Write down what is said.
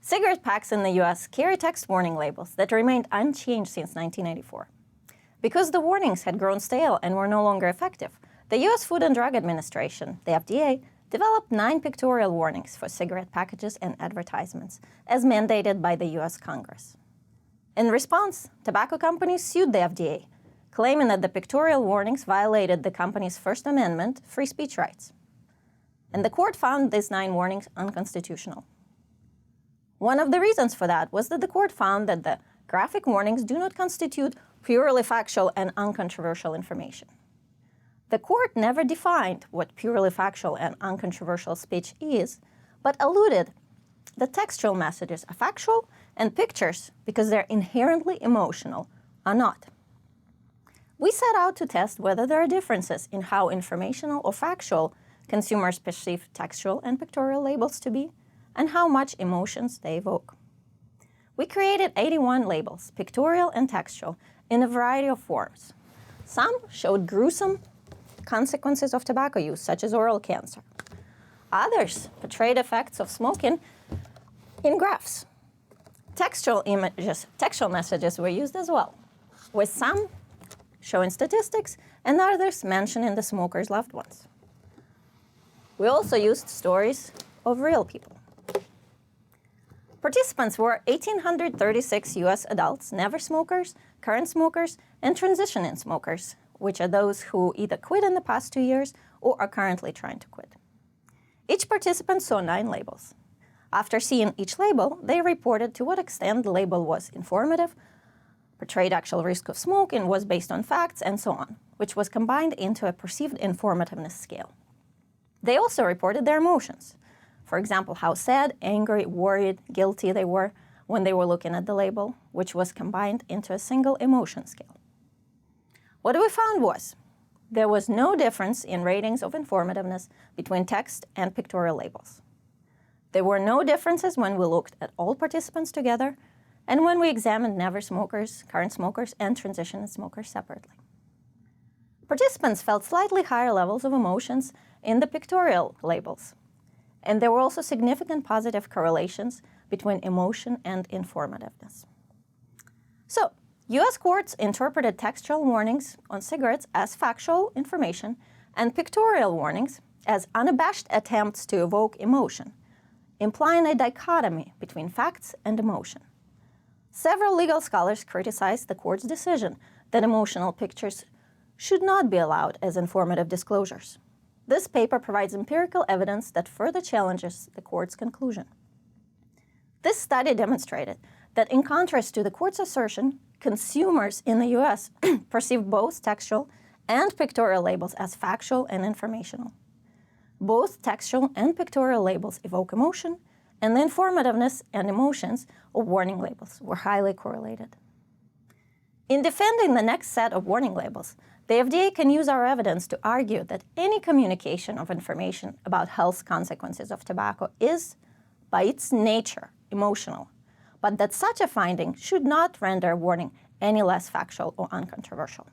Cigarette packs in the US carry text warning labels that remained unchanged since 1994. Because the warnings had grown stale and were no longer effective, the US Food and Drug Administration, the FDA, developed 9 pictorial warnings for cigarette packages and advertisements, as mandated by the US Congress. In response, tobacco companies sued the FDA, claiming that the pictorial warnings violated the company's First Amendment free speech rights. And the court found these 9 warnings unconstitutional. One of the reasons for that was that the court found that the graphic warnings do not constitute purely factual and uncontroversial information. The court never defined what purely factual and uncontroversial speech is, but alluded that textual messages are factual and pictures, because they're inherently emotional, are not. We set out to test whether there are differences in how informational or factual consumers perceive textual and pictorial labels to be, and how much emotions they evoke. We created 81 labels, pictorial and textual, in a variety of forms. Some showed gruesome consequences of tobacco use, such as oral cancer. Others portrayed effects of smoking in graphs. Textual messages were used as well, with some showing statistics and others mentioning the smoker's loved ones. We also used stories of real people. Participants were 1,836 US adults, never smokers, current smokers, and transitioning smokers, which are those who either quit in the past 2 years or are currently trying to quit. Each participant saw 9 labels. After seeing each label, they reported to what extent the label was informative, portrayed actual risk of smoking, was based on facts, and so on, which was combined into a perceived informativeness scale. They also reported their emotions. For example, how sad, angry, worried, guilty they were when they were looking at the label, which was combined into a single emotion scale. What we found was there was no difference in ratings of informativeness between text and pictorial labels. There were no differences when we looked at all participants together and when we examined never smokers, current smokers, and transitioning smokers separately. Participants felt slightly higher levels of emotions in the pictorial labels, and there were also significant positive correlations between emotion and informativeness. So, US courts interpreted textual warnings on cigarettes as factual information and pictorial warnings as unabashed attempts to evoke emotion, implying a dichotomy between facts and emotion. Several legal scholars criticized the court's decision that emotional pictures should not be allowed as informative disclosures. This paper provides empirical evidence that further challenges the court's conclusion. This study demonstrated that, in contrast to the court's assertion, consumers in the US perceive both textual and pictorial labels as factual and informational. Both textual and pictorial labels evoke emotion, and the informativeness and emotions of warning labels were highly correlated. In defending the next set of warning labels, the FDA can use our evidence to argue that any communication of information about health consequences of tobacco is, by its nature, emotional, but that such a finding should not render a warning any less factual or uncontroversial.